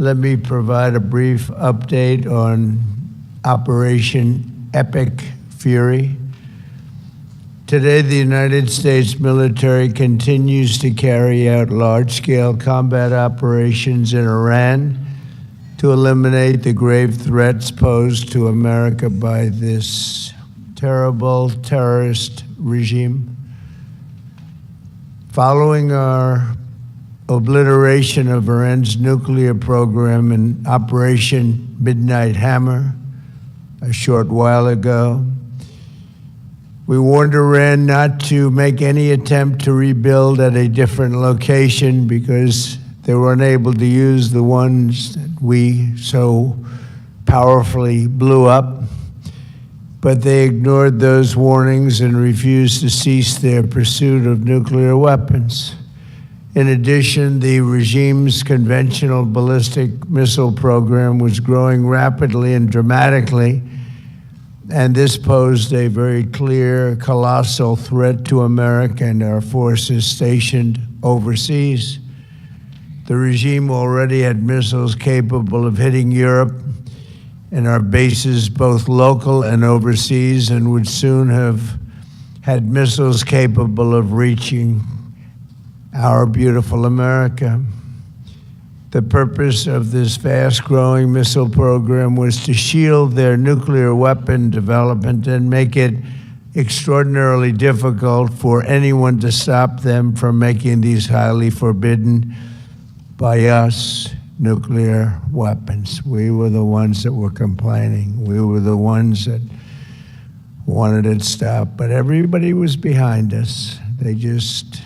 Let me provide a brief update on Operation Epic Fury. Today, the United States military continues to carry out large-scale combat operations in Iran to eliminate the grave threats posed to America by this terrible terrorist regime. Following our obliteration of Iran's nuclear program in Operation Midnight Hammer a short while ago, we warned Iran not to make any attempt to rebuild at a different location because they were unable to use the ones that we so powerfully blew up. But they ignored those warnings and refused to cease their pursuit of nuclear weapons. In addition, the regime's conventional ballistic missile program was growing rapidly and dramatically, and this posed a very clear, colossal threat to America and our forces stationed overseas. The regime already had missiles capable of hitting Europe and our bases, both local and overseas, and would soon have had missiles capable of reaching our beautiful America. The purpose of this fast-growing missile program was to shield their nuclear weapon development and make it extraordinarily difficult for anyone to stop them from making these highly forbidden by us nuclear weapons. We were the ones that were complaining. We were the ones that wanted it stopped, but everybody was behind us. They just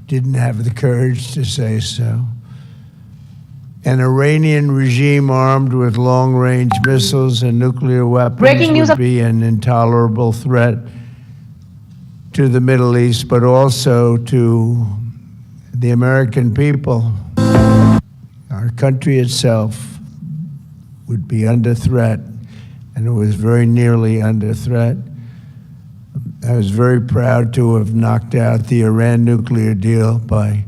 didn't have the courage to say so. An Iranian regime armed with long-range missiles and nuclear weapons would be an intolerable threat to the Middle East, but also to the American people. Our country itself would be under threat, and it was very nearly under threat. I was very proud to have knocked out the Iran nuclear deal by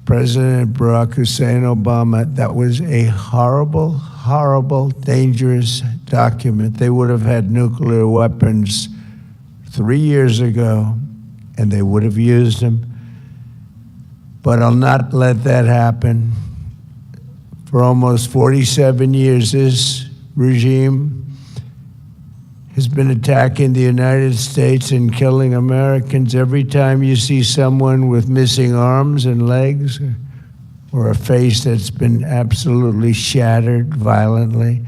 President Barack Hussein Obama. That was a horrible, horrible, dangerous document. They would have had nuclear weapons 3 years ago, and they would have used them. But I'll not let that happen. For almost 47 years, this regime has been attacking the United States and killing Americans. Every time you see someone with missing arms and legs or a face that's been absolutely shattered violently,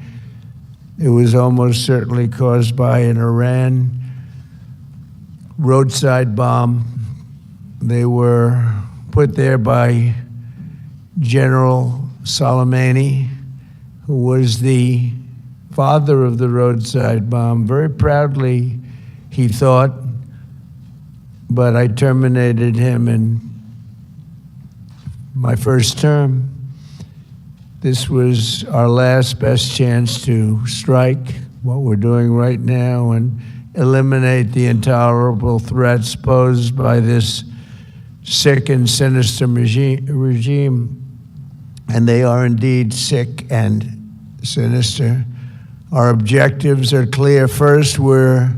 it was almost certainly caused by an Iran roadside bomb. They were put there by General Soleimani, who was the father of the roadside bomb. Very proudly, he thought, but I terminated him in my first term. This was our last best chance to strike what we're doing right now and eliminate the intolerable threats posed by this sick and sinister regime. And they are indeed sick and sinister. Our objectives are clear. First, we're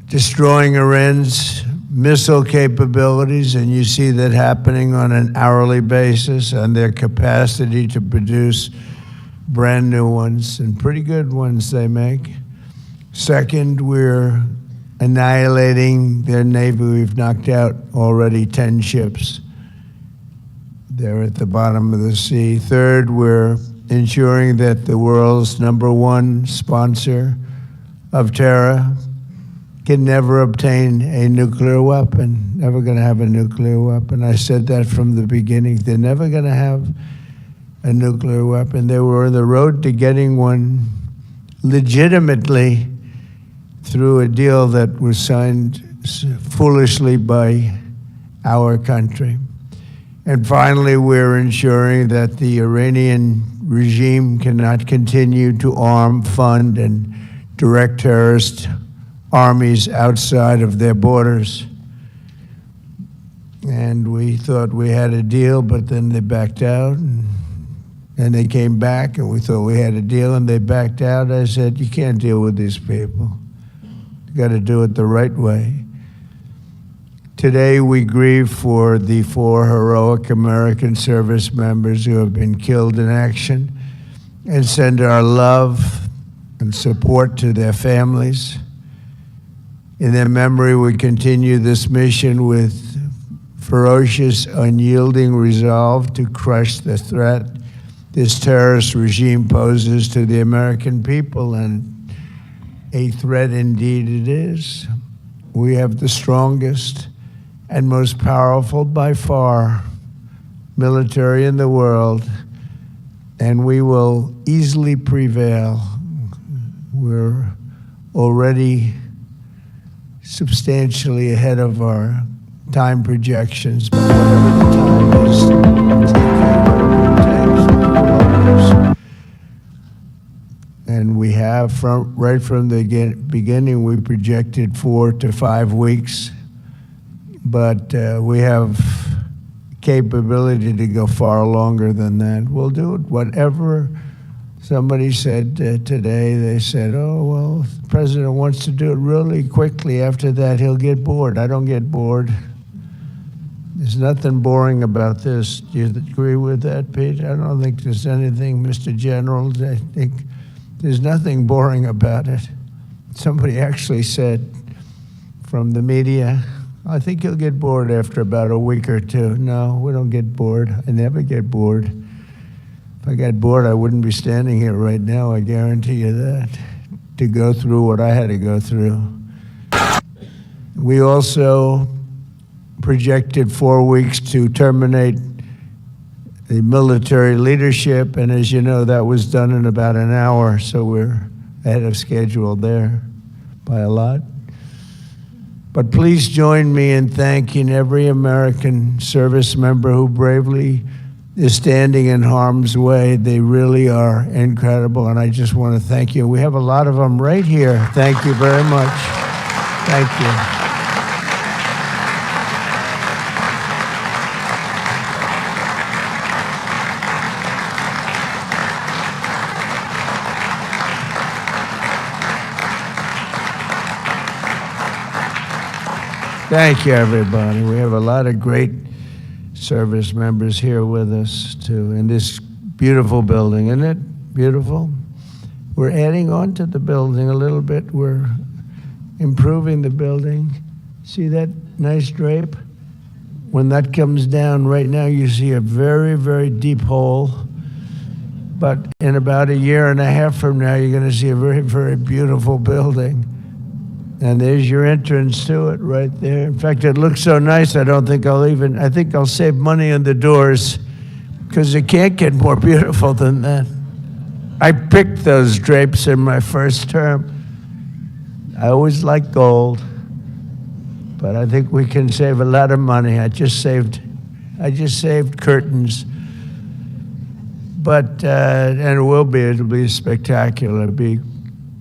destroying Iran's missile capabilities, and you see that happening on an hourly basis, and their capacity to produce brand new ones, and pretty good ones they make. Second, we're annihilating their navy. We've knocked out already 10 ships. They're at the bottom of the sea. Third, we're ensuring that the world's #1 sponsor of terror can never obtain a nuclear weapon, never going to have a nuclear weapon. I said that from the beginning. They're never going to have a nuclear weapon. They were on the road to getting one legitimately through a deal that was signed foolishly by our country. And finally, we're ensuring that the Iranian regime cannot continue to arm, fund, and direct terrorist armies outside of their borders. And we thought we had a deal, but then they backed out, and And they came back, and we thought we had a deal, and they backed out. I said, you can't deal with these people. You got to do it the right way. Today, we grieve for the 4 heroic American service members who have been killed in action and send our love and support to their families. In their memory, we continue this mission with ferocious, unyielding resolve to crush the threat this terrorist regime poses to the American people, and a threat indeed it is. We have the strongest and most powerful by far military in the world, and we will easily prevail. We're already substantially ahead of our time projections, but whatever the time is, and we have, right from the beginning, we projected 4 to 5 weeks, but we have capability to go far longer than that. We'll do it. Whatever somebody said today, they said, oh, well, if the president wants to do it really quickly, after that he'll get bored. I don't get bored. There's nothing boring about this. Do you agree with that, Pete? I don't think there's anything, Mr. General. I think there's nothing boring about it. Somebody actually said from the media, I think you'll get bored after about a week or two. No, we don't get bored. I never get bored. If I got bored, I wouldn't be standing here right now, I guarantee you that, to go through what I had to go through. We also projected 4 weeks to terminate the military leadership, and as you know, that was done in about an hour, so we're ahead of schedule there by a lot. But please join me in thanking every American service member who bravely is standing in harm's way. They really are incredible, and I just want to thank you. We have a lot of them right here. Thank you very much. Thank you. Thank you, everybody. We have a lot of great service members here with us, too, in this beautiful building. Isn't it beautiful? We're adding on to the building a little bit. We're improving the building. See that nice drape? When that comes down, right now you see a very, very deep hole. But in about a year and a half from now, you're going to see a very, very beautiful building. And there's your entrance to it right there. In fact, it looks so nice, I think I'll save money on the doors, because it can't get more beautiful than that. I picked those drapes in my first term. I always liked gold, but I think we can save a lot of money. I just saved curtains. But, and it'll be spectacular. It'll be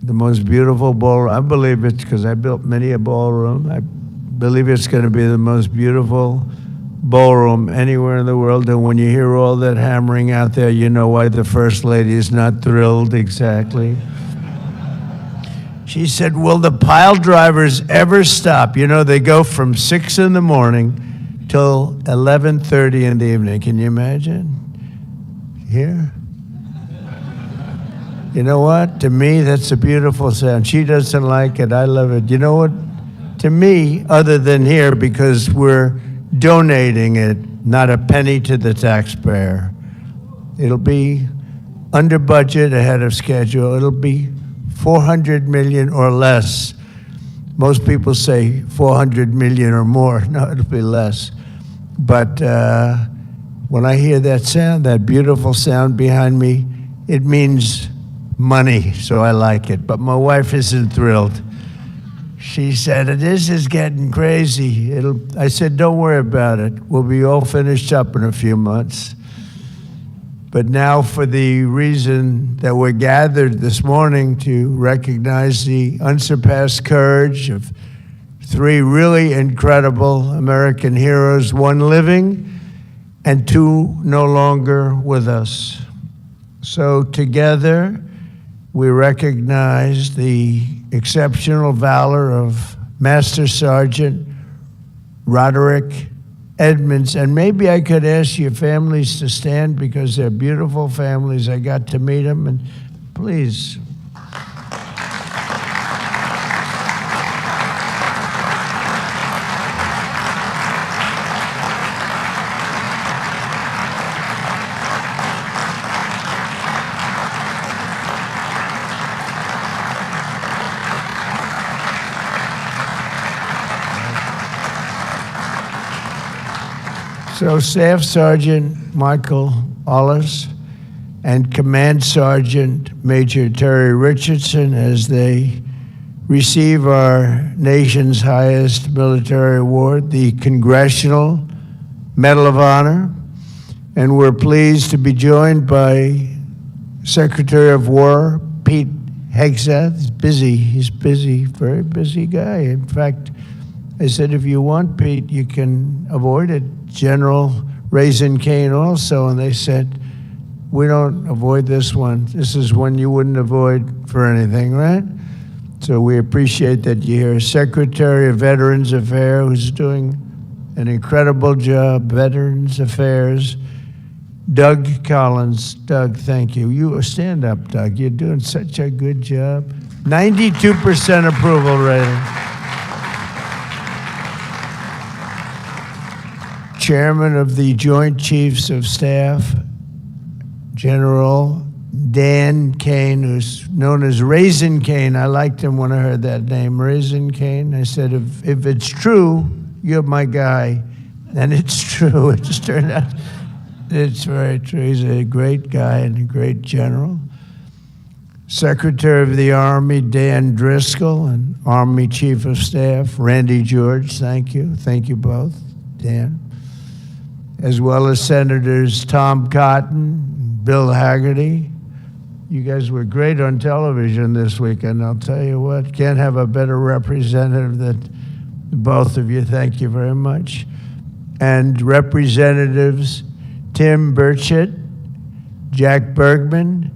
the most beautiful ballroom. I believe it's because I built many a ballroom. I believe it's going to be the most beautiful ballroom anywhere in the world. And when you hear all that hammering out there, you know why the First Lady is not thrilled exactly. She said, will the pile drivers ever stop? You know, they go from 6 in the morning till 11:30 in the evening. Can you imagine? Here? You know what? To me, that's a beautiful sound. She doesn't like it. I love it. You know what? To me, other than here, because we're donating it, not a penny to the taxpayer. It'll be under budget, ahead of schedule. It'll be $400 million or less. Most people say $400 million or more. No, it'll be less. But when I hear that sound, that beautiful sound behind me, it means money, so I like it. But my wife isn't thrilled. She said, this is getting crazy. I said, don't worry about it. We'll be all finished up in a few months. But now, for the reason that we're gathered this morning to recognize the unsurpassed courage of 3 really incredible American heroes, 1 living and 2 no longer with us. So together, we recognize the exceptional valor of Master Sergeant Roderick Edmunds. And maybe I could ask your families to stand because they're beautiful families. I got to meet them, and please. So Staff Sergeant Michael Olis and Command Sergeant Major Terry Richardson, as they receive our nation's highest military award, the Congressional Medal of Honor. And we're pleased to be joined by Secretary of War Pete Hegseth. He's busy, very busy guy. In fact, I said, if you want, Pete, you can avoid it. General Raisin Cane also, and they said, we don't avoid this one. This is one you wouldn't avoid for anything, right? So we appreciate that you're here. Secretary of Veterans Affairs, who's doing an incredible job, Veterans Affairs, Doug Collins. Doug, thank you. You stand up, Doug. You're doing such a good job. 92% approval rating. Chairman of the Joint Chiefs of Staff, General Dan Kane, who's known as Raisin Cane. I liked him when I heard that name, Raisin Cane. I said, if it's true, you're my guy. And it's true. It just turned out it's very true. He's a great guy and a great general. Secretary of the Army, Dan Driscoll, and Army Chief of Staff, Randy George. Thank you. Thank you both, Dan. As well as Senators Tom Cotton, Bill Hagerty. You guys were great on television this weekend. I'll tell you what, can't have a better representative than both of you. Thank you very much. And Representatives Tim Burchett, Jack Bergman,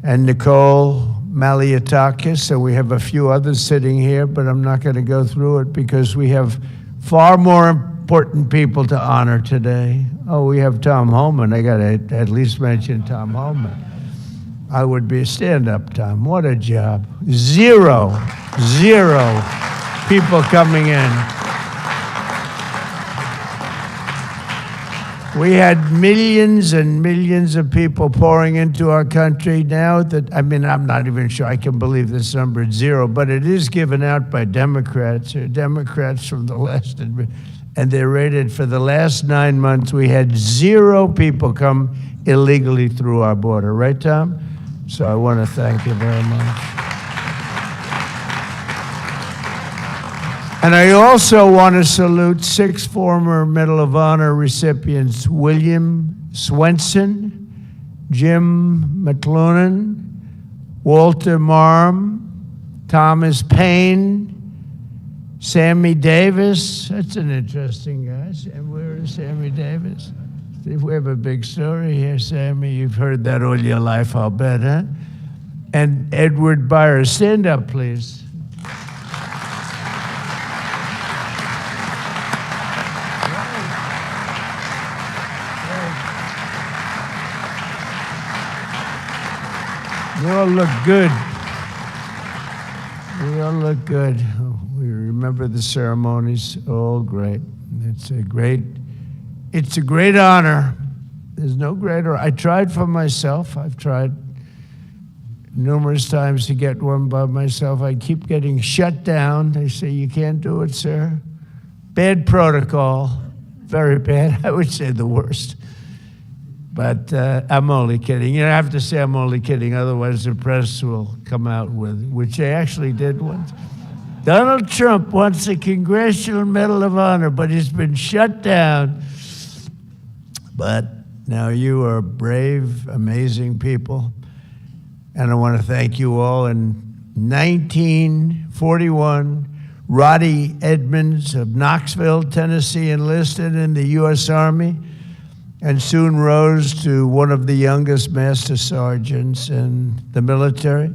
and Nicole Malliotakis. So we have a few others sitting here, but I'm not going to go through it because we have far more important people to honor today. Oh, we have Tom Holman. I got to at least mention Tom Holman. I would be a stand-up, Tom. What a job. Zero people coming in. We had millions and millions of people pouring into our country now that, I mean, I'm not even sure I can believe this number is zero, but it is given out by Democrats. Democrats from the last and they're rated for the last 9 months, we had 0 people come illegally through our border. Right, Tom? So I want to thank you very much. And I also want to salute 6 former Medal of Honor recipients, William Swenson, Jim McLuhan, Walter Marm, Thomas Payne, Sammy Davis. That's an interesting guy. And where is Sammy Davis? We have a big story here, Sammy. You've heard that all your life, I'll bet, huh? And Edward Byers. Stand up, please. You all look good. We all look good. We remember the ceremonies, all great. It's a great honor. There's no greater. I tried for myself. I've tried numerous times to get one by myself. I keep getting shut down. They say, you can't do it, sir. Bad protocol, very bad. I would say the worst. But I'm only kidding. You know, I have to say I'm only kidding, otherwise the press will come out with it, which they actually did once. Donald Trump wants a Congressional Medal of Honor, but he's been shut down. But now you are brave, amazing people. And I want to thank you all. In 1941, Rody Edmunds of Knoxville, Tennessee, enlisted in the U.S. Army. and soon rose to one of the youngest master sergeants in the military.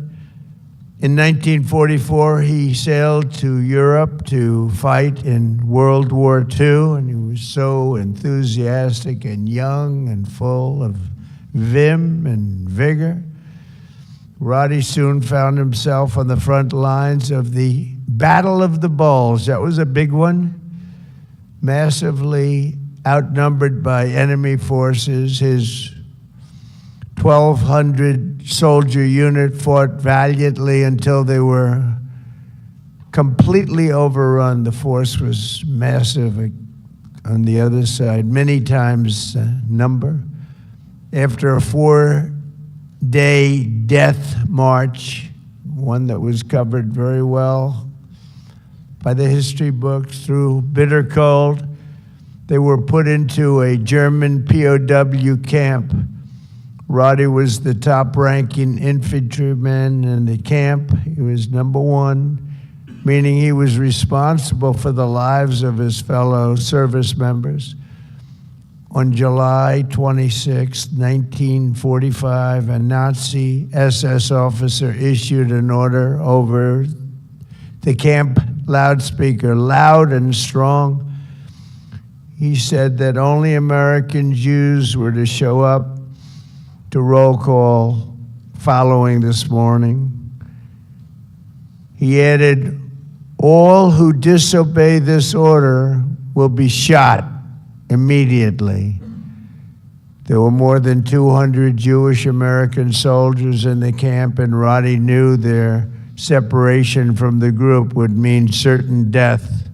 In 1944, he sailed to Europe to fight in World War II, and he was so enthusiastic and young and full of vim and vigor. Rody soon found himself on the front lines of the Battle of the Bulge. That was a big one, massively outnumbered by enemy forces. His 1,200 soldier unit fought valiantly until they were completely overrun. The force was massive on the other side, many times number. After a 4-day death march, one that was covered very well by the history books, through bitter cold, they were put into a German POW camp. Rody was the top-ranking infantryman in the camp. He was number one, meaning he was responsible for the lives of his fellow service members. On July 26, 1945, a Nazi SS officer issued an order over the camp loudspeaker, loud and strong. He said that only American Jews were to show up to roll call following this morning. He added, all who disobey this order will be shot immediately. There were more than 200 Jewish American soldiers in the camp, and Rody knew their separation from the group would mean certain death.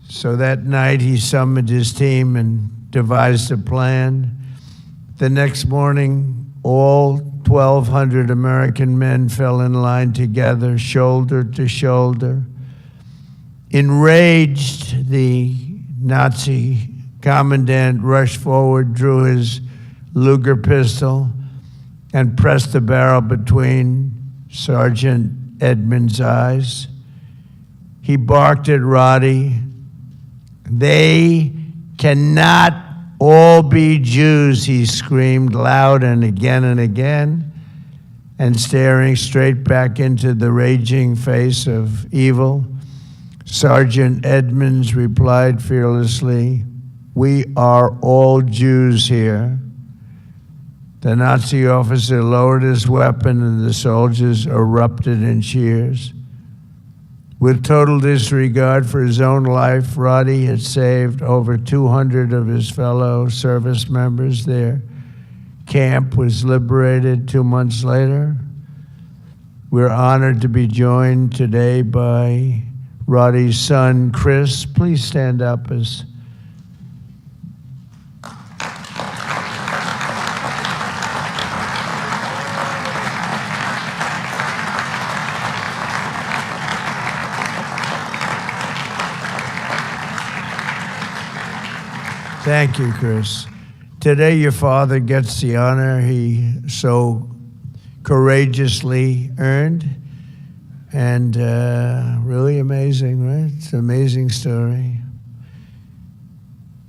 So that night he summoned his team and devised a plan. The next morning, all 1,200 American men fell in line together, shoulder to shoulder. Enraged, the Nazi commandant rushed forward, drew his Luger pistol, and pressed the barrel between Sergeant Edmunds' eyes. He barked at Rody. They cannot all be Jews, he screamed loud and again, and staring straight back into the raging face of evil. Sergeant Edmunds replied fearlessly, we are all Jews here. The Nazi officer lowered his weapon and the soldiers erupted in cheers. With total disregard for his own life, Rody had saved over 200 of his fellow service members. Their camp was liberated 2 months later. We're honored to be joined today by Rody's son, Chris. Please stand up as Thank you, Chris. Today your father gets the honor he so courageously earned, and really amazing, right? It's an amazing story.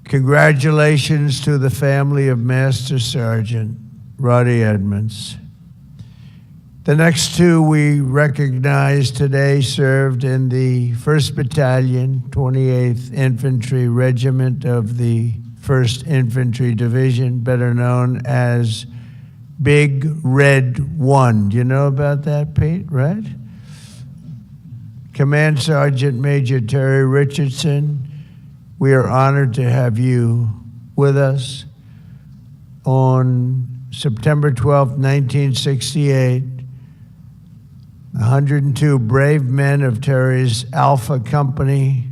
Congratulations to the family of Master Sergeant Rody Edmunds. The next two we recognize today served in the 1st Battalion, 28th Infantry Regiment of the 1st Infantry Division, better known as Big Red 1. Do you know about that, Pete, right? Command Sergeant Major Terry Richardson, we are honored to have you with us. On September 12, 1968, 102 brave men of Terry's Alpha Company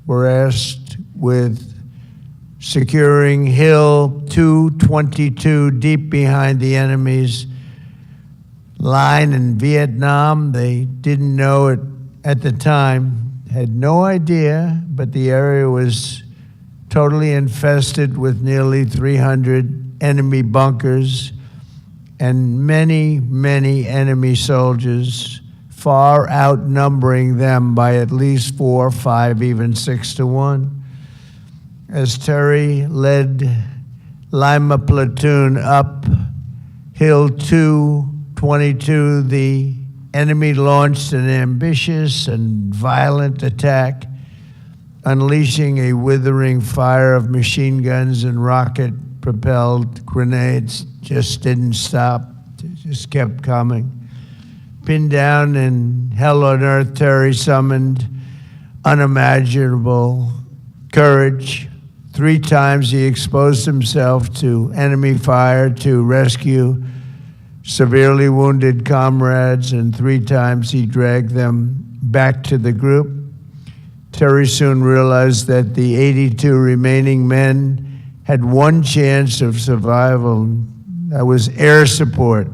were asked with securing Hill 222 deep behind the enemy's line in Vietnam. They didn't know it at the time, had no idea, but the area was totally infested with nearly 300 enemy bunkers and many, many enemy soldiers, far outnumbering them by at least 4, 5, even 6 to 1. As Terry led Lima platoon up Hill 222, the enemy launched an ambitious and violent attack, unleashing a withering fire of machine guns and rocket-propelled grenades. Just didn't stop, just kept coming. Pinned down in hell on earth, Terry summoned unimaginable courage. 3 times he exposed himself to enemy fire to rescue severely wounded comrades, and 3 times he dragged them back to the group. Terry soon realized that the 82 remaining men had one chance of survival. That was air support.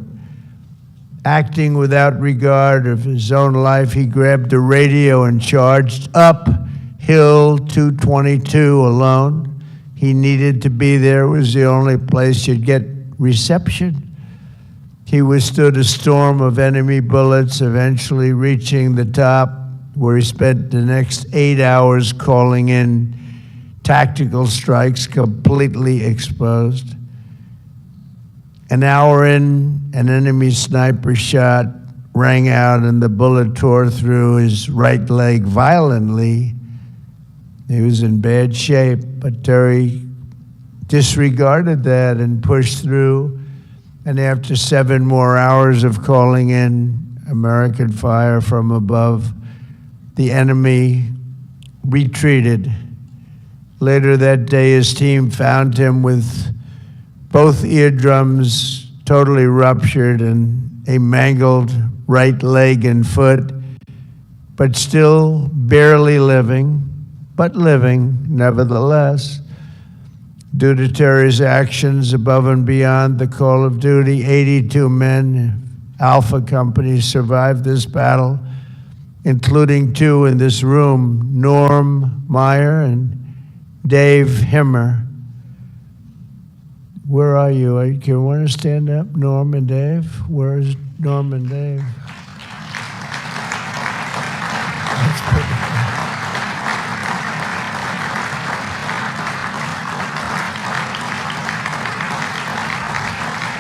Acting without regard of his own life, he grabbed a radio and charged up Hill 222 alone. He needed to be there. It was the only place you'd get reception. He withstood a storm of enemy bullets, eventually reaching the top, where he spent the next 8 hours calling in tactical strikes, completely exposed. An hour in, an enemy sniper shot rang out and the bullet tore through his right leg violently. He was in bad shape, but Terry disregarded that and pushed through. And after 7 more hours of calling in American fire from above, the enemy retreated. Later that day, his team found him with both eardrums totally ruptured and a mangled right leg and foot, but still barely living, but living nevertheless. Due to Terry's actions above and beyond the call of duty, 82 men, Alpha Company, survived this battle, including 2 in this room, Norm Meyer and Dave Himmer. Where are you? Can you want to stand up, Norm and Dave? Where's Norm and Dave?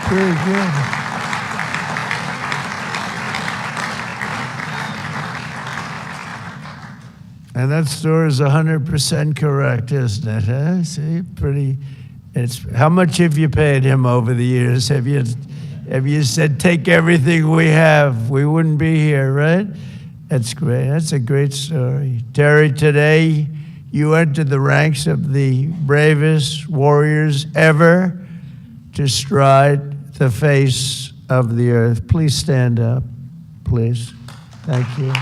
Very good. And that story is 100% correct, isn't it? Huh? See, pretty. How much have you paid him over the years? Have you said, take everything we have, we wouldn't be here, right? That's great. That's a great story. Terry, today you entered the ranks of the bravest warriors ever to stride the face of the earth. Please stand up, please. Thank you.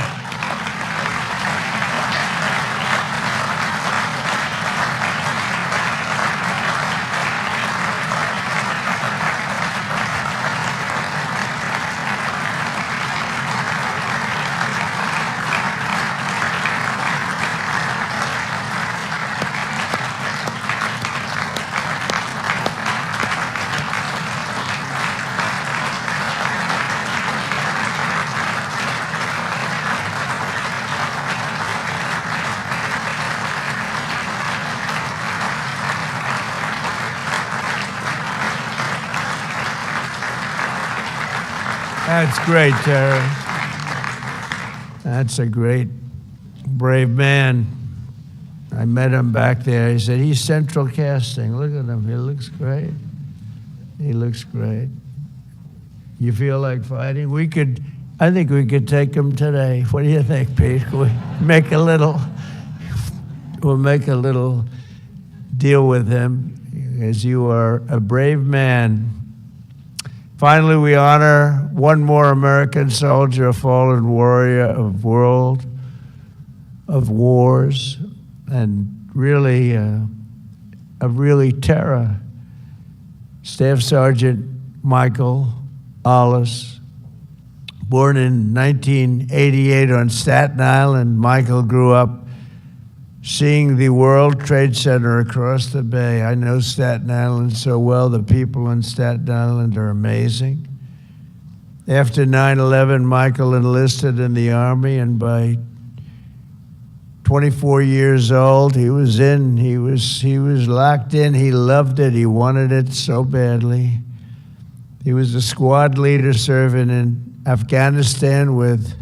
That's great, Terry. That's a great, brave man. I met him back there. He said, he's central casting. Look at him. He looks great. He looks great. You feel like fighting? I think we could take him today. What do you think, Pete? We'll make a little deal with him, as you are a brave man. Finally, we honor one more American soldier, a fallen warrior of world, of wars, and really terror. Staff Sergeant Michael Olis, born in 1988 on Staten Island. Michael grew up seeing the World Trade Center across the bay. I know Staten Island so well. The people in Staten Island are amazing. After 9/11, Michael enlisted in the Army, and by 24 years old. He was in. He was locked in. He loved it. He wanted it so badly. He was a squad leader serving in Afghanistan with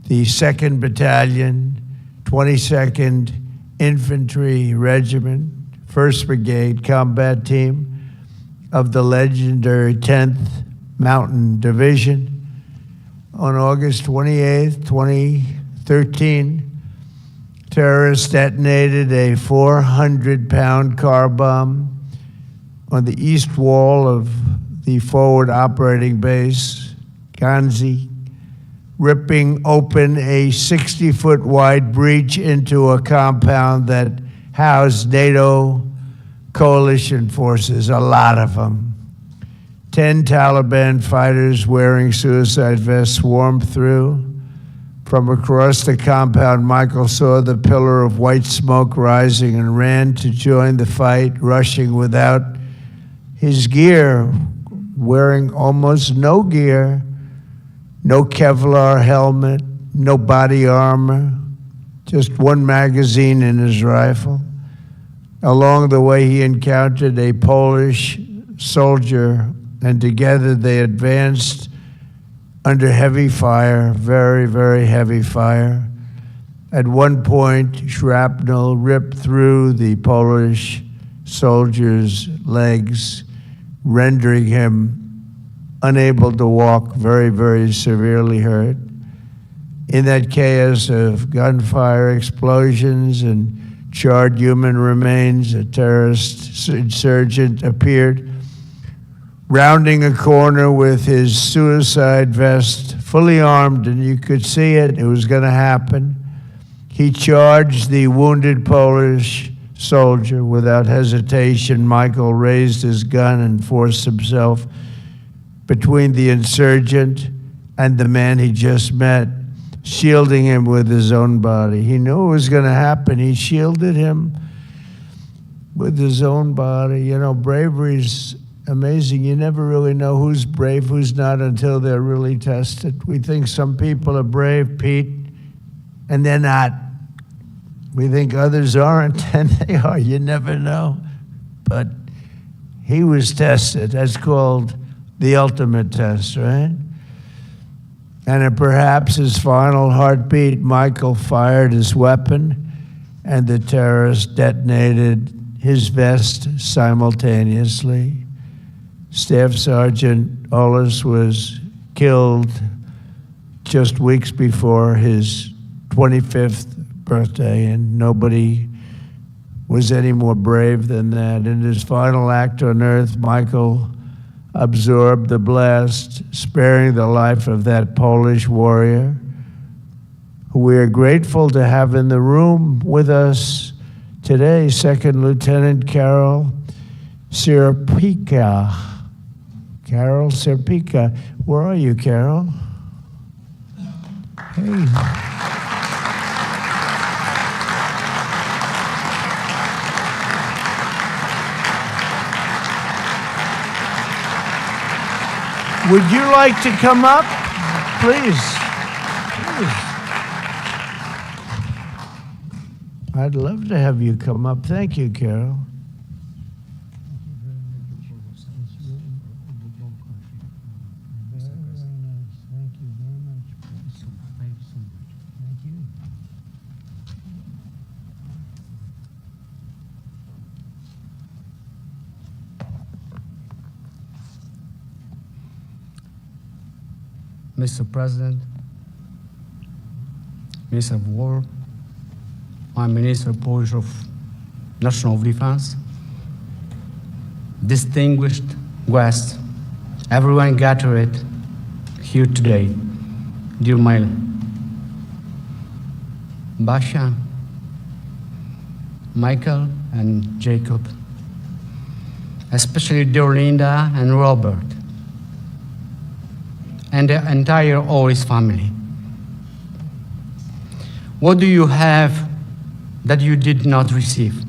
the 2nd Battalion, 22nd Infantry Regiment, 1st Brigade Combat Team of the legendary 10th Mountain Division. On August 28, 2013, terrorists detonated a 400-pound car bomb on the east wall of the forward operating base, Ghazi, ripping open a 60-foot wide breach into a compound that housed NATO coalition forces, a lot of them. 10 Taliban fighters wearing suicide vests swarmed through. From across the compound, Michael saw the pillar of white smoke rising and ran to join the fight, rushing without his gear, wearing almost no gear, no Kevlar helmet, no body armor, just one magazine in his rifle. Along the way, he encountered a Polish soldier, and together they advanced under heavy fire, very, very heavy fire. At one point, shrapnel ripped through the Polish soldier's legs, rendering him unable to walk, very, very severely hurt. In that chaos of gunfire, explosions, and charred human remains, a terrorist insurgent appeared, rounding a corner with his suicide vest, fully armed, and you could see it. It was going to happen. He charged the wounded Polish soldier without hesitation. Michael raised his gun and forced himself between the insurgent and the man he just met, shielding him with his own body. He knew it was going to happen. He shielded him with his own body. You know, bravery's amazing. You never really know who's brave, who's not, until they're really tested. We think some people are brave, Pete, and they're not. We think others aren't, and they are. You never know. But he was tested. That's called the ultimate test, right? And at perhaps his final heartbeat, Michael fired his weapon, and the terrorist detonated his vest simultaneously. Staff Sergeant Olis was killed just weeks before his 25th birthday, and nobody was any more brave than that. In his final act on earth, Michael absorbed the blast, sparing the life of that Polish warrior, who we are grateful to have in the room with us today, Second Lieutenant Carol Serpica. Carol Serpica. Where are you, Carol? Hey. Would you like to come up? Please. I'd love to have you come up. Thank you, Carol. Mr. President, Minister of War, my Minister Polish of National Defense, distinguished guests, everyone gathered here today, dear my Basha, Michael, and Jacob, especially dear Linda and Robert, and the entire Olis family. What do you have that you did not receive?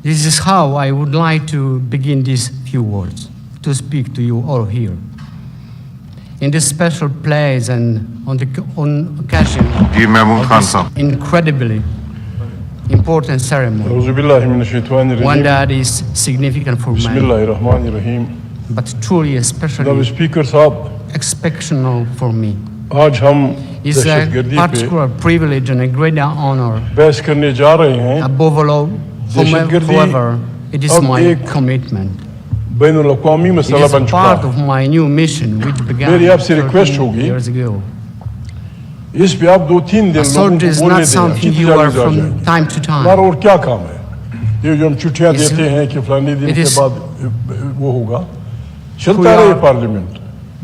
This is how I would like to begin these few words, to speak to you all here. In this special place and on occasion of this incredibly important ceremony, أعوذ بالله من الشيطان one الرجيم. that is significant for بسم many, الله الرحمن الرحيم. but truly जनाब especially speaker साहब, exceptional for me. आज हम It's a दहशतगर्दी पे particular privilege and a great honor. बहस करने जा रहे हैं. Above all, दहशतगर्दी however, it is अब my एक commitment. बैनुल-अक़वामी It मसला is बन a चुका part है. of my new mission, which began मेरी आपसे रिक्वेस्ट 13 होगी, years ago. इस पे आप 2-3 दिन लोगों Assault को is बोलने not दें. something अच्छी you तरह are से आ from जाएंगे. time to हमारा time. और क्या काम है? ये जो हम छुट्टियां It's- देते हैं कि फलानी दिन it के is- बाद वो होगा. चलता we रहे are- पार्लियामेंट.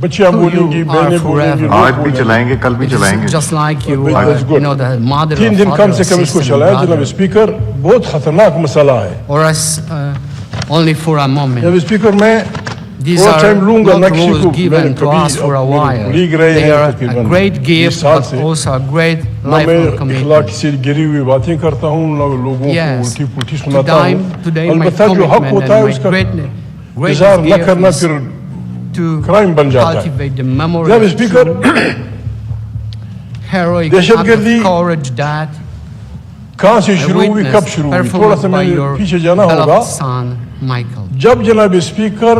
बच्चियां who बोलेंगी, you बहनें are बोलेंगी, forever. लोग आज भी बोलेंगे. चलाएंगे, कल भी It चलाएंगे. is just like you That's are, good. the mother 3 or दिन father कम or से कम इसको sister चलाएं. or जनाब brother, स्पीकर, बहुत खतरनाक मसला है. or as only for a moment. जब स्पीकर मैं These थोड़ा are टाइम लूंगा not नक्शी rules को. given मैंने to कभी us for a अपने while. कुलीग रहे They हैं are तकरीबन a great 20 gift, साल but से. also a great ना life मैं of commitment. इखलाक से गिरी हुई बातें करता हूँ, ना लोगों को Yes. उल्टी पुल्टी सुनाता हूँ. Today my अलबत्ता जो हक commitment होता है and my उसका great इज़हार न gift करना is फिर to क्राइम बन जाता है. cultivate the memory जब of स्पीकर heroic act दहशतगर्दी of courage that कहाँ से I शुरू हुई, कब witnessed शुरू हुई, थोड़ा performed सा by मुझे your पीछे जाना होगा. beloved son Michael. जब जनाब स्पीकर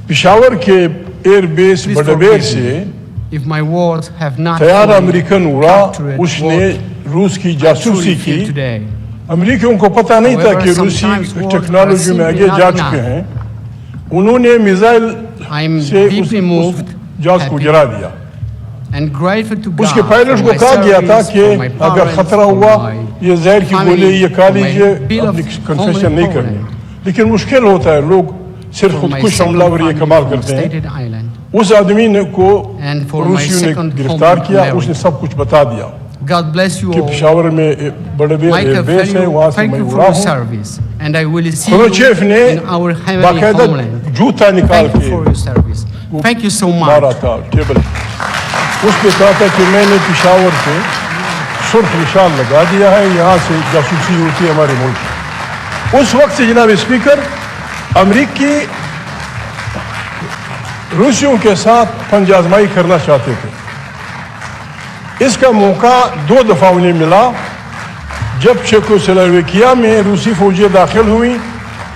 पेशावर के एयरबेस Please बड़बेर forgive से me if my words have not तैयार fully अमेरिकन उड़ा, captured उसने what रूस की I जासूसी truly feel की. today. अमेरिकियों को पता नहीं था However, कि sometimes रूसी words टेक्नोलॉजी are में आगे simply जा not चुके enough. हैं. उन्होंने मिसाइल I am से deeply उस moved, जहाज को happy, गिरा दिया. and grateful to उसके God पायलट for को my कहा गया था service, कि for my अगर parents, खतरा for हुआ my ये जहर की family, गोली ये खा for my लीजिए, beloved अपनी कन्फेशन homeland नहीं करनी. Poland, लेकिन मुश्किल होता है, लोग सिर्फ for my खुदकुश second हमलावर ये family कमाल from करते हैं. Stated Island. उस आदमी ने को And for my रूसियों ने second गिरफ्तार home किया, marriage. उसने सब कुछ बता दिया God bless you कि all. पेशावर में बड़े Michael, एयरबेस है, वहाँ से thank मैं you for उड़ा your हूँ. service, and I will see Khrushchev you ने in our heavenly बाकायदा homeland. जूता निकाल Thank you के for your service. Thank you so मारा much. था टेबल. उसने कहा था कि मैंने पेशावर पे सुर्ख निशान लगा दिया है, यहाँ से जासूसी होती है हमारे मुल्क में. उस वक्त से जनाब स्पीकर अमरीकी रूसियों के साथ पंजाजमाई करना चाहते थे. इसका मौका 2 दफा उन्हें मिला. जब चेकोस्लोवाकिया में रूसी फौजियां दाखिल हुई,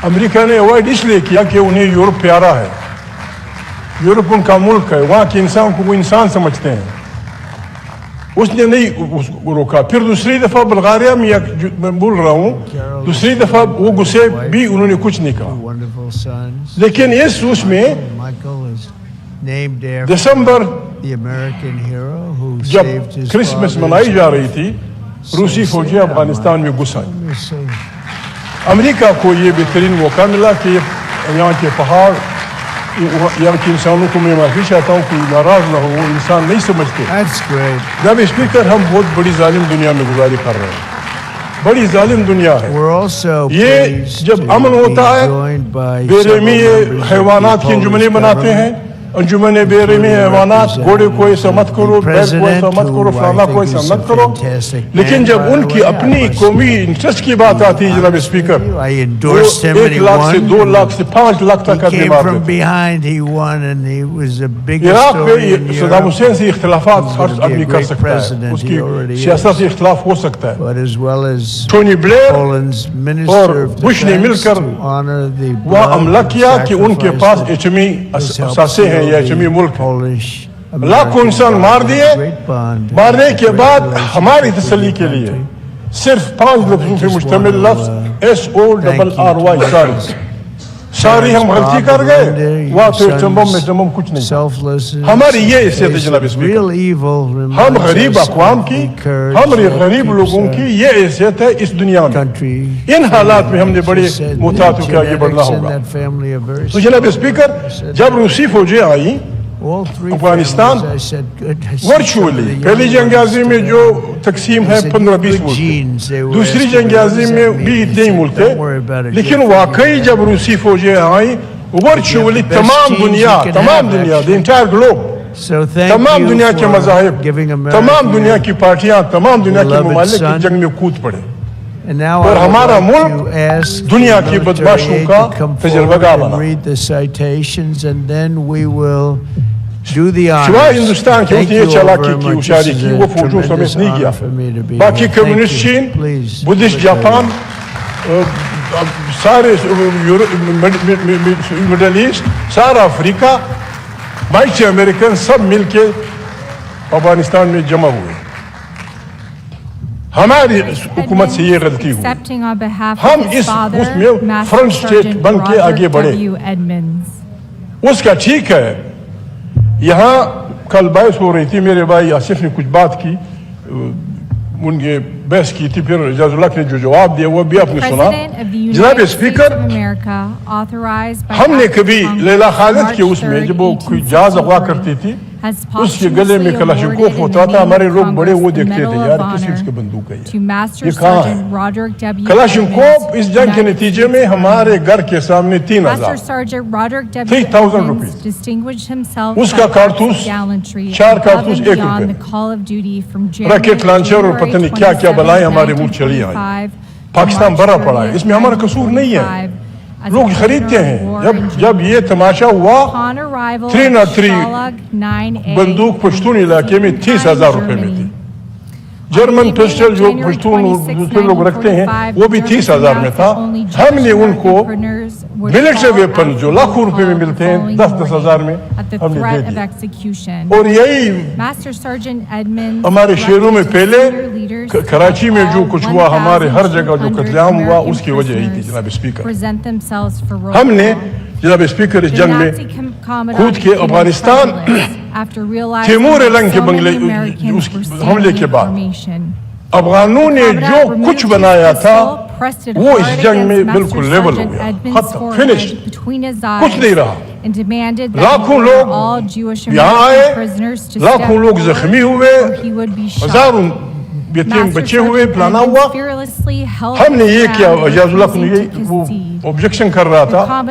अमेरिका ने अवॉइड इसलिए किया कि उन्हें यूरोप प्यारा है, यूरोप उनका मुल्क है, वहाँ के इंसान को वो इंसान समझते हैं. उसने नहीं उसको रोका. फिर दूसरी दफा बल्गारिया में मैं बोल रहा हूँ, दूसरी दफा वो गुस्से भी उन्होंने कुछ नहीं कहा. Wonderful sons. लेकिन इस रूस में Michael is named after December the American hero who जब saved his क्रिसमस father's मनाई जा life. रही थी, रूसी फौजियां अफगानिस्तान में घुस आई. Let me see. अमेरिका को ये बेहतरीन मौका मिला कि यहाँ के पहाड़, यहाँ के इंसानों को मैं माफी चाहता हूँ, कोई नाराज ना हो, वो इंसान नहीं समझते. That's great. जब स्पीकर हम बहुत बड़ी जालिम दुनिया में गुजारी कर रहे हैं, बड़ी जालिम दुनिया है. We're also ये pleased जब to अमन be होता है, joined by बेरहमी several members of हैवानात the की अंजुमनें Polish बनाते government. हैं. अंजुमन बेरहमी हैवानात, घोड़े को ऐसा मत करो, बैल को ऐसा मत करो, फलाना को ऐसा मत करो. लेकिन जब उनकी अपनी कौमी इंटरेस्ट की बात आती है जनाब स्पीकर, I वो endorsed him and 1 he lakh से won. 2 लाख से 5 लाख He तक आदमी came मार from देते. behind, he won, and he was the biggest Iraq story in पे सद्दाम Europe. हुसैन से इख्तिलाफात He's her gonna be a आदमी कर great सकता है, president. उसकी He already is. सियासत से इख्तिलाफ हो सकता है. But as well as Tony Blair Poland's और minister of बुश ने defense मिलकर to honor the वह blood हमला and किया कि उनके पास sacrifice एटमी that has helped असासे हैं या seal एटमी the मुल्क है. Polish लाखों इंसान मार दिए. great bond. मारने के Great बाद relationship हमारी with the तसल्ली के लिए country. सिर्फ 5 लफ्जों पे मुश्तमिल लफ्ज SORRY सारी हम गलती कर गए, वहाँ फिर जमम कुछ नहीं. Selfless in हमारी ये the हैसियत है face जनाब of स्पीकर. real evil हम reminds गरीब us अक़वाम of की, the courage हम that गरीब keeps लोगों our की ये हैसियत है इस दुनिया में. country. इन हालात में हमने बड़े She said मुताद the होकर आगे बढ़ना genetics in होगा. that family are very तो जनाब स्पीकर, जब रूसी फौजें आई All three Afghanistan families, I said, good. I said virtually, some of the पहली young जंग ones आज़ी में today. जो तकसीम है I said, 15-20 good मुल्क genes, they थे, were दूसरी asking, जंग what आज़ी does में that भी mean? इतने ही I मुल्क said, don't worry about थे. it. लेकिन You'll वाकई figure it जब रूसी फौजें आई, वर्चुअली best तमाम genes दुनिया, you can तमाम have, दुनिया, actually. the entire globe, So thank तमाम you दुनिया के for मज़ाहिब, giving America तमाम दुनिया की पार्टियां, तमाम दुनिया के beloved ममालिक son. की जंग में कूद पड़े. And now और I would हमारा like मुल्क to ask दुनिया the की military बदमाशों aid का to come तजर्बागाह forward बना. and read the citations, and then we will do the सिवाय honors. हिंदुस्तान के Thank उसने ये you all चालाकी very की much. होशियारी This की is वो a फौजों tremendous समेत नहीं किया honor for me to be बाकी here. Communist Thank you. चीन Please, बुद्धिस्ट please, जापान सारे मिडल ईस्ट सारा अफ्रीका बाईस अमेरिकन सब मिलके अफगानिस्तान में जमा हुए हमारी हुकूमत से ये गलती हुई हम इस उसमें फ्रंट स्टेट बन के आगे बढ़े उसका ठीक है यहाँ कल बहस हो रही थी मेरे भाई आसिफ ने कुछ बात की उनके बहस की थी फिर जजुल्लाह ने जो जवाब दिया वो भी आपने सुना जनाब स्पीकर हमने कभी लैला खालिद के उसमें जब वो कोई जहाज अगवा करती थी उसके गले में कलाशनकोफ होता था हमारे लोग बड़े वो देखते थे यार किसी उसकी बंदूक है ये कहाँ है कलाशनकोफ इस जंग के नतीजे में हमारे घर के सामने 3,000 रुपए उसका कारतूस 4 कारतूस ₹1 रॉकेट लॉन्चर और पता नहीं क्या क्या बलाएं हमारे मुंह चली आई पाकिस्तान भरा पड़ा है इसमें हमारा कसूर नहीं है लोग खरीदते हैं जब ये तमाशा हुआ 303 बंदूक पश्तून इलाके में 30,000 रुपए में थी जर्मन पिस्टल जो पश्तून दूसरे लोग रखते हैं वो भी 30,000 में था हमने उनको मिलिट्री वेपन जो लाखों रुपए में मिलते हैं 10-10 हजार में हमने दे दिए और यही हमारे शहरों में पहले कराची में जो कुछ हुआ हमारे हर जगह जो कत्लेआम हुआ उसकी वजह यही थी जनाब स्पीकर हमने जनाब स्पीकर इस जंग में कूद के अफगानिस्तान तैमूर लंग के बंगले हमले के बाद अफगानों ने जो कुछ बनाया था वो इस जंग में बिल्कुल लेवल हो गया खत्म फिनिश्ड कुछ नहीं रहा लाखों लोग यहाँ आए लाखों लोग जख्मी हुए हजारों यतीम बच्चे हुए फलाना हुआ हमने ये किया अजाजुल्लाह ने ये वो ऑब्जेक्शन कर रहा था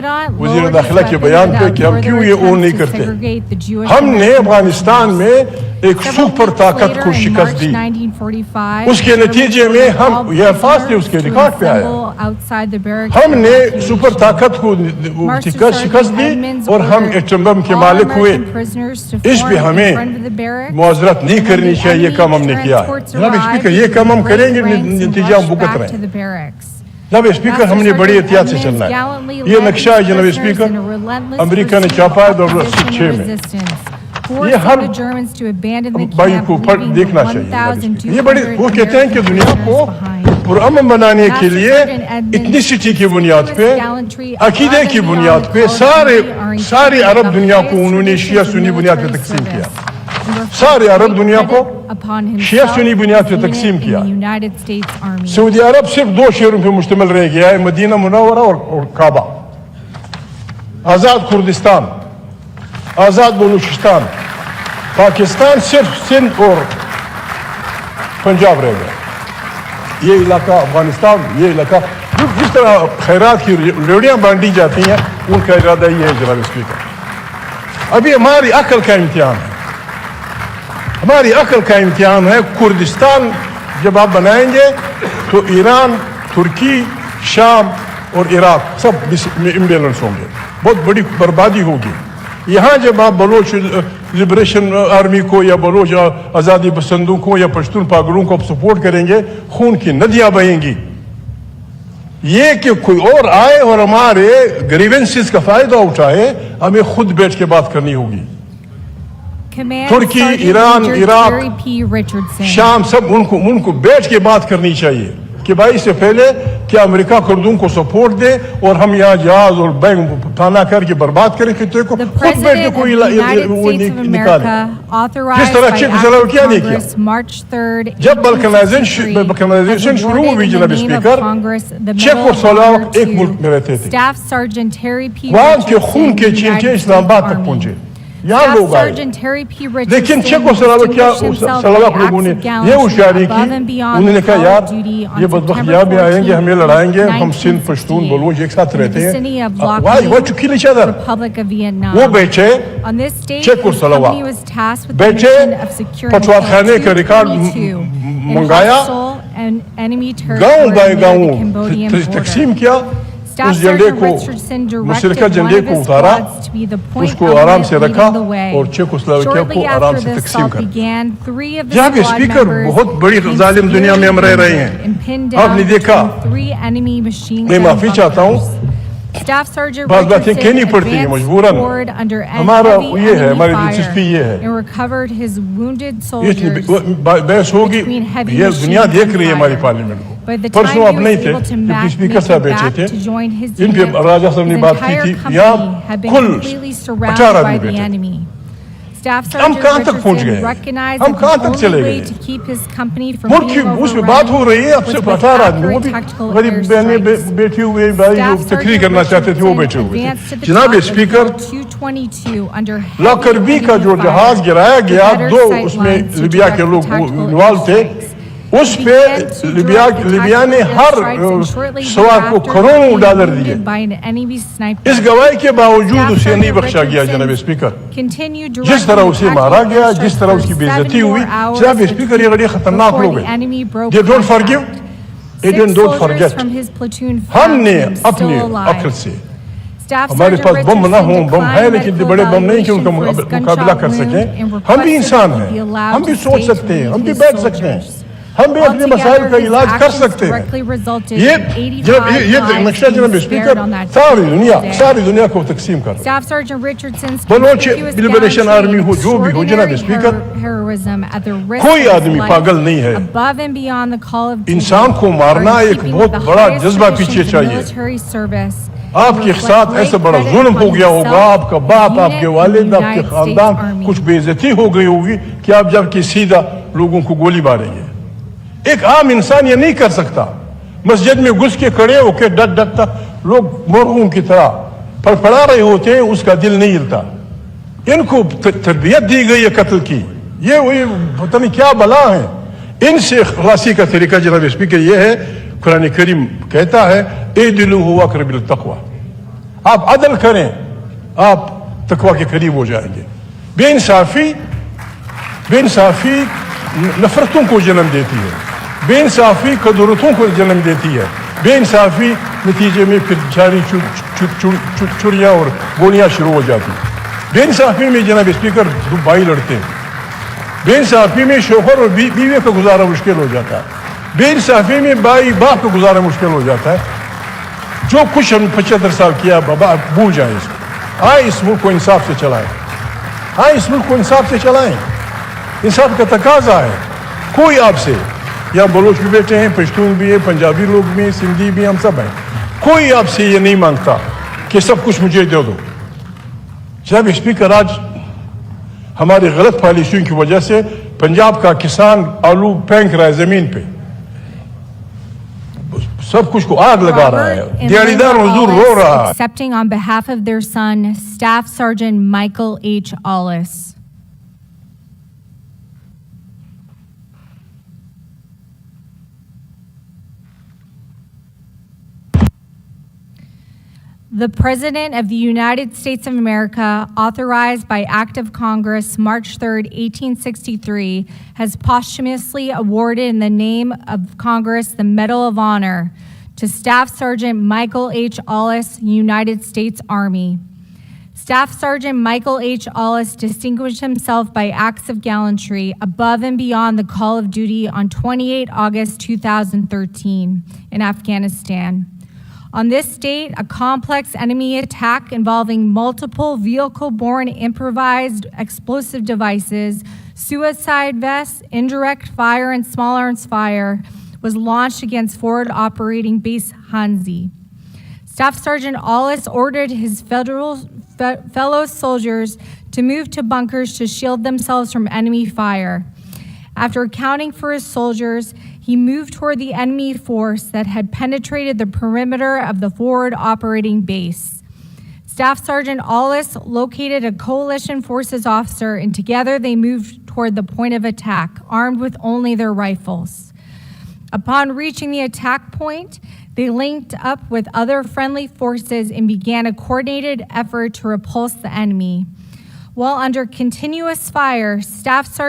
वज़ीर दाखिला के बयान पे कि हम क्यों ये ओन नहीं करते हमने अफगानिस्तान में एक सुपर ताकत को शिकस्त दी उसके नतीजे में हम ये अल्फाज थे उसके रिकॉर्ड पे आया हमने सुपर ताकत को शिकस्त दी और हम एटम बम के मालिक हुए इस पे हमें मुआवजत नहीं करनी चाहिए काम हमने किया है जनाब स्पीकर ये काम हम करेंगे नतीजा हम भुगत रहे हैं जनाब स्पीकर हमने बड़ी एहतियात से चलना है ये नक्शा है जनाब स्पीकर अमेरिका ने छापा है 2006 में ये हर भाई को देखना चाहिए ये बड़ी वो कहते हैं कि दुनिया को पुरअमन बनाने के लिए इथनिसिटी की बुनियाद पे अकीदे की बुनियाद पे सारे अरब दुनिया को उन्होंने शिया सुन्नी बुनियाद पे तकसीम किया सारे अरब दुनिया को शिया सुन्नी बुनियाद पे तकसीम किया सऊदी अरब सिर्फ 2 शहरों पे मुश्तमिल रह गया है मदीना मुनव्वरा और काबा आजाद कुर्दिस्तान आजाद बलूचिस्तान पाकिस्तान सिर्फ सिंध और पंजाब रह गया ये इलाका अफगानिस्तान ये इलाका जिस तरह खैरात की रेवड़ियाँ बांटी जाती हैं उनका इरादा ये है जनाब स्पीकर अभी हमारी अकल का इम्तिहान है हमारी अकल का इम्तिहान है कुर्दिस्तान जब आप बनाएंगे तो ईरान तुर्की शाम और इराक सब इम्बेलेंस होंगे बहुत बड़ी बर्बादी होगी यहाँ जब आप बलोच लिबरेशन आर्मी को या बलोच आज़ादी पसंदों को या पश्तून पागलों को आप सपोर्ट करेंगे खून की नदियाँ बहेंगी ये कि कोई और आए और हमारे ग्रीवेंसेस का फायदा उठाए हमें खुद बैठ के बात करनी होगी तुर्की ईरान इराक शाम सब उनको बैठ के बात करनी चाहिए कि भाई इससे पहले क्या अमेरिका कुर्दों को सपोर्ट दे और हम यहाँ जहाज और बैंक थाना करके बर्बाद करें खिते को खुद बैठ के कोई निकाले किस तरह चेकोस्लोवाकिया ने किया जब बल्कनाइजेशन शुरू हुई जनाब स्पीकर चेकोस्लोवाक एक मुल्क में रहते थे वहां के खून के छींटे इस्लामाबाद तक पहुंचे यहाँ लोग आए लेकिन चेकोस्लोवाकिया लोगों ने ये होशियारी की उन्होंने कहा यार ये बदबख्त यहाँ भी आएंगे हमें लड़ाएंगे हम सिंध पश्तून बलूच एक साथ रहते हैं वो चुकी नहीं चाहता वो बैठे चेकोस्लोवाक बैठे पटवार खाने का रिकॉर्ड मंगाया गाँव बाय गाँव तकसीम किया उस झंडे को मुशरिका झंडे को उतारा, उसको आराम से रखा और चेकोस्लोवाकिया को आराम से तकसीम कर। जहाँ भी स्पीकर बहुत बड़ी जालिम दुनिया में हम रह रहे हैं, आपने देखा, मैं माफी चाहता हूँ, बात बातें कहनी पड़ती है मजबूरन, हमारा ये है, हमारी दिलचस्पी ये है, ये बहस होगी, ये दुनिया देख रही है हमारी पार्लियामेंट को। परसों आप नहीं थे, क्योंकि स्पीकर साहब बैठे थे, इन पे राजा साहब ने बात की थी, यहाँ कुल 18 आदमी बैठे। हम कहाँ तक पहुँच गए, हम कहाँ तक चले गए, मुल्क की उसमें बात हो रही है, अब से 18 आदमी, वो भी गरीब बहनें बैठी हुई, भाई जो तकरीर करना चाहते थे वो बैठे हुए थे। जनाब स्पीकर, लॉकरबी का जो जहाज गिराया गया, 2 उसमें लिबिया के लोग इन्वॉल्व थे, उस पे लिबिया ने हर सवार को करोड़ों $1 दिए। इस गवाही के बावजूद उसे नहीं बख्शा गया जनाब स्पीकर। जिस तरह उसे मारा गया, जिस तरह उसकी बेइज्जती हुई, जनाब स्पीकर ये बड़े खतरनाक लोग हैं। They don't forgive, they don't forget। हमने अपने अक्ल से, हमारे पास बम ना हो, बम है लेकिन बड़े बम नहीं कि उनका मुकाबला कर सकें। हम भी इंसान हैं, हम भी सोच सकते हैं, हम भी बैठ सकते हैं, हम भी अपने मसाइल का इलाज कर सकते हैं। ये नक्शा जनाब स्पीकर सारी दुनिया को तकसीम कर, बलोच लिबरेशन आर्मी हो, जो भी हो जनाब स्पीकर, कोई आदमी पागल नहीं है। इंसान को मारना एक बहुत बड़ा जज्बा पीछे चाहिए। आपके साथ ऐसा बड़ा जुल्म हो गया होगा, आपका बाप, आपके वालिद, आपके खानदान, कुछ बेइज्जती हो गई होगी कि आप जाके सीधा लोगों को गोली मारेंगे। एक आम इंसान ये नहीं कर सकता। मस्जिद में घुस के खड़े होकर डरता लोग मुर्गों की तरह फड़फड़ा रहे होते हैं, उसका दिल नहीं हिलता। इनको तरबियत दी गई है कत्ल की, ये वही पता नहीं क्या बला है। इनसे खलासी का तरीका जनाब स्पीकर ये है, कुरान करीम कहता है इदलू हुआ अक़रबु तक़वा, आप अदल करें, आप तकवा के करीब हो जाएंगे। बेइंसाफी नफरतों को जन्म देती है, बेइंसाफी कदरतों को जन्म देती है, बेइंसाफी नतीजे में फिर जारी छुरियाँ और गोलियाँ शुरू हो जाती हैं। बेइंसाफी में जनाब स्पीकर भाई लड़ते हैं, बेइंसाफी में शोहर और बीवी का गुजारा मुश्किल हो जाता है, बेइंसाफी में भाई बाप का गुजारा मुश्किल हो जाता है। जो कुछ हम 75 साल किया बाबा भूल जाए इसको। आए इस मुल्क को इंसाफ से चलाएं, आए इस मुल्क को इंसाफ से चलाएं। इंसाफ का तकाजा है। कोई आपसे, यहाँ बलोच भी बैठे हैं, पश्तून भी है, पंजाबी लोग भी हैं, सिंधी भी, हम सब हैं, कोई आपसे ये नहीं मांगता कि सब कुछ मुझे दे दो। जब स्पीकर आज हमारी गलत पॉलिसियों की वजह से पंजाब का किसान आलू फेंक रहा है जमीन पे, सब कुछ को आग लगा रहा है, दिहाड़ीदार मजदूर रो रहा है। Accepting on behalf of their son, Staff Sergeant Michael H. Olis. The President of the United States of America, authorized by Act of Congress, March 3, 1863, has posthumously awarded in the name of Congress the Medal of Honor to Staff Sergeant Michael H. Olis, United States Army. Staff Sergeant Michael H. Olis distinguished himself by acts of gallantry above and beyond the call of duty on 28 August 2013 in Afghanistan. On this date, a complex enemy attack involving multiple vehicle-borne improvised explosive devices, suicide vests, indirect fire, and small arms fire was launched against Forward Operating Base Hanzi. Staff Sergeant Olis ordered his fellow soldiers to move to bunkers to shield themselves from enemy fire. After accounting for his soldiers, he moved toward the enemy force that had penetrated the perimeter of the forward operating base. Staff Sergeant Olis located a coalition forces officer, and together they moved toward the point of attack, armed with only their rifles. Upon reaching the attack point, they linked up with other friendly forces and began a coordinated effort to repulse the enemy. While under continuous fire, Staff Sergeant